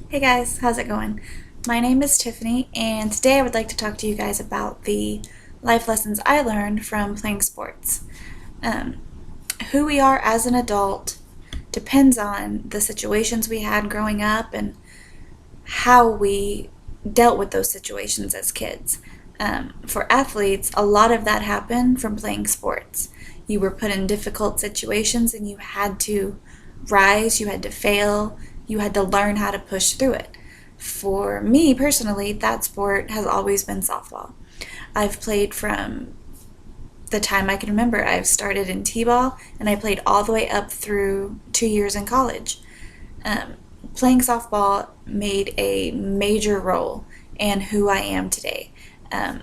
Hey guys, how's it going? My name is Tiffany, and today I would like to talk to you guys about the life lessons I learned from playing sports. Um, who we are as an adult depends on the situations we had growing up and how we dealt with those situations as kids. For athletes, a lot of that happened from playing sports. You were put in difficult situations and you had to rise, you had to fail, you had to learn how to push through it. For me personally, that sport has always been softball. I've played from the time I can remember. I've started in T-ball and I played all the way up through 2 years in college. Um, Playing softball made a major role in who I am today. Um,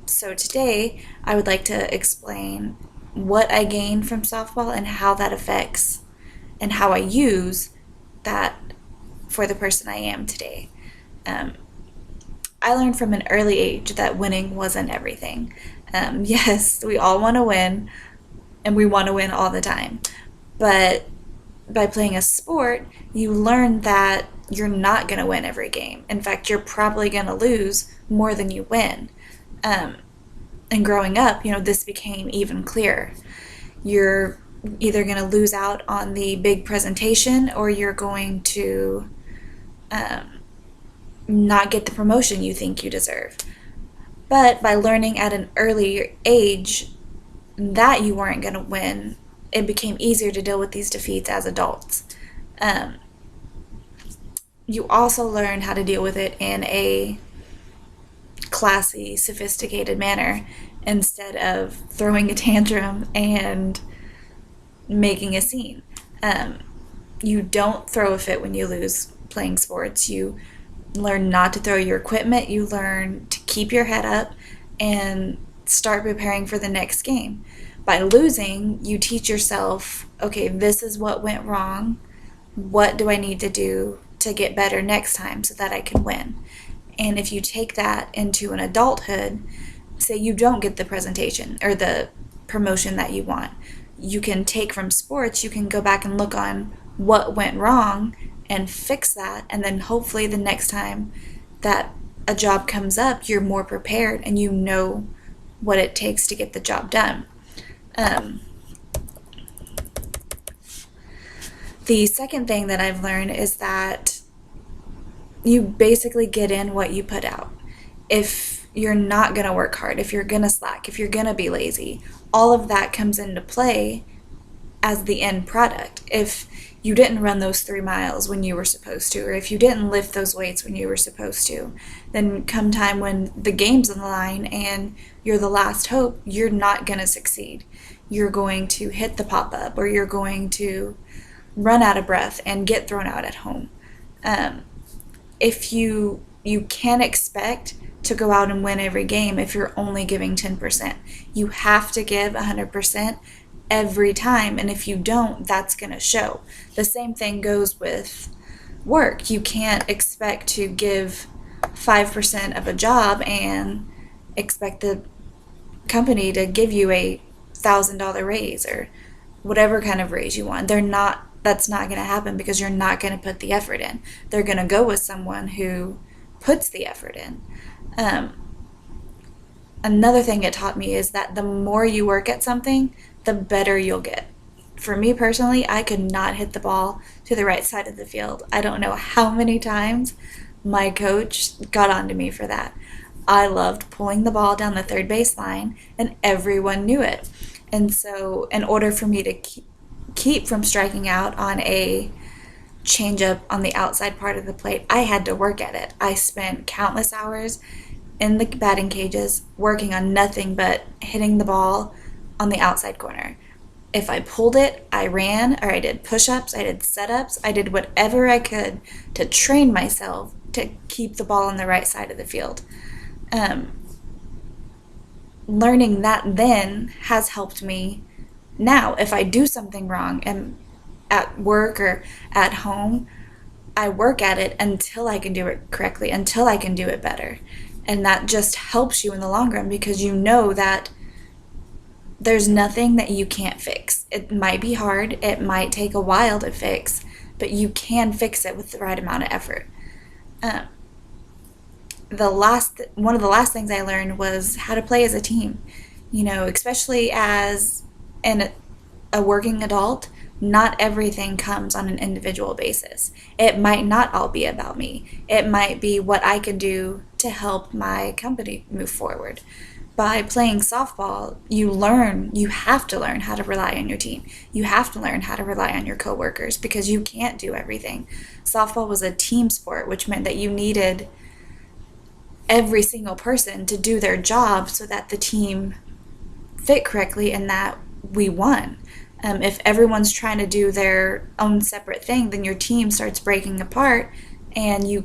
so today, I would like to explain what I gained from softball and how that affects and how I use that for the person I am today. Um, I learned from an early age that winning wasn't everything. Yes, we all want to win, and we want to win all the time. But by playing a sport, you learn that you're not going to win every game. In fact, you're probably going to lose more than you win. Um, and growing up, this became even clearer. You're either going to lose out on the big presentation or you're going to um, not get the promotion you think you deserve. But by learning at an early age that you weren't going to win, it became easier to deal with these defeats as adults. Um, you also learn how to deal with it in a classy, sophisticated manner instead of throwing a tantrum and making a scene. Um, you don't throw a fit when you lose playing sports. You learn not to throw your equipment. You learn to keep your head up and start preparing for the next game. By losing, you teach yourself, okay, this is what went wrong. What do I need to do to get better next time so that I can win? And if you take that into an adulthood, say you don't get the presentation or the promotion that you want, you can take from sports, you can go back and look on what went wrong and fix that. And then hopefully the next time that a job comes up, you're more prepared and you know what it takes to get the job done. Um, the second thing that I've learned is that you basically get in what you put out. If you're not going to work hard, if you're going to slack, if you're going to be lazy, all of that comes into play as the end product. If you didn't run those 3 miles when you were supposed to, or if you didn't lift those weights when you were supposed to, then come time when the game's on the line and you're the last hope, you're not going to succeed. You're going to hit the pop up, or you're going to run out of breath and get thrown out at home. Um, if you can't expect to go out and win every game if you're only giving 10%. You have to give 100% every time, and if you don't, that's going to show. The same thing goes with work. You can't expect to give 5% of a job and expect the company to give you a $1,000 raise or whatever kind of raise you want. That's not going to happen because you're not going to put the effort in. They're going to go with someone who puts the effort in. Um, Another thing it taught me is that the more you work at something, the better you'll get. For me personally, I could not hit the ball to the right side of the field. I don't know how many times my coach got onto me for that. I loved pulling the ball down the third base line, and everyone knew it. And so, in order for me to keep from striking out on a changeup on the outside part of the plate, I had to work at it. I spent countless hours in the batting cages working on nothing but hitting the ball on the outside corner. If I pulled it, I ran, or I did push ups, I did set ups, I did whatever I could to train myself to keep the ball on the right side of the field. Um, Learning that then has helped me now. If I do something wrong and at work or at home, I work at it until I can do it correctly, until I can do it better. And that just helps you in the long run because you know that there's nothing that you can't fix. It might be hard, it might take a while to fix, but you can fix it with the right amount of effort. Um, one of the last things I learned was how to play as a team. Especially as a working adult, not everything comes on an individual basis. It might not all be about me. It might be what I can do to help my company move forward. By playing softball, you have to learn how to rely on your team. You have to learn how to rely on your coworkers because you can't do everything. Softball was a team sport, which meant that you needed every single person to do their job so that the team fit correctly and that we won. If everyone's trying to do their own separate thing, then your team starts breaking apart and you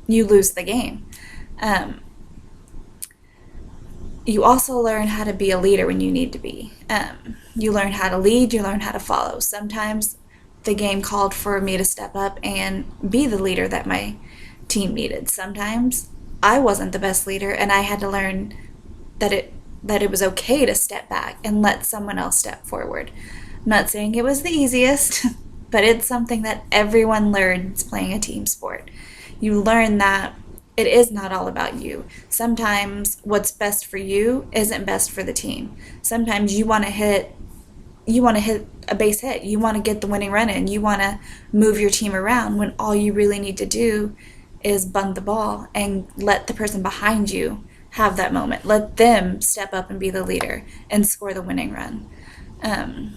lose the game. Um, you also learn how to be a leader when you need to be. You learn how to lead, you learn how to follow. Sometimes the game called for me to step up and be the leader that my team needed. Sometimes I wasn't the best leader and I had to learn that it was okay to step back and let someone else step forward. I'm not saying it was the easiest, but it's something that everyone learns playing a team sport. You learn that it is not all about you. Sometimes what's best for you isn't best for the team. Sometimes you want to hit a base hit. You want to get the winning run in. You want to move your team around when all you really need to do is bunt the ball and let the person behind you have that moment. Let them step up and be the leader and score the winning run. Um,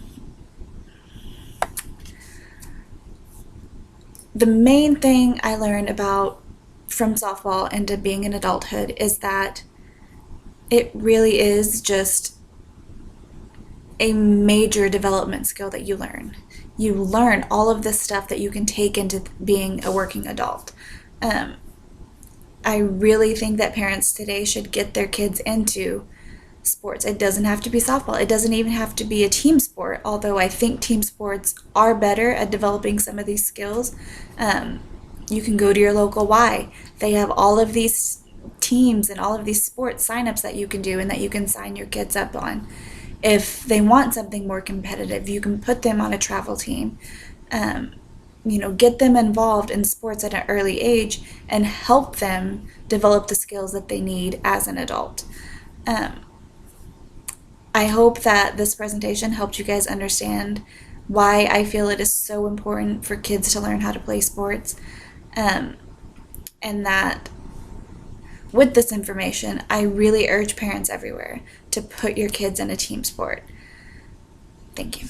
the main thing I learned about from softball into being in adulthood is that it really is just a major development skill that you learn. You learn all of this stuff that you can take into being a working adult. Um, I really think that parents today should get their kids into sports. It doesn't have to be softball. It doesn't even have to be a team sport, although I think team sports are better at developing some of these skills. Um, you can go to your local Y. They have all of these teams and all of these sports signups that you can do and that you can sign your kids up on. If they want something more competitive, you can put them on a travel team. Um, get them involved in sports at an early age and help them develop the skills that they need as an adult. Um, I hope that this presentation helped you guys understand why I feel it is so important for kids to learn how to play sports. Um, and that with this information, I really urge parents everywhere to put your kids in a team sport. Thank you.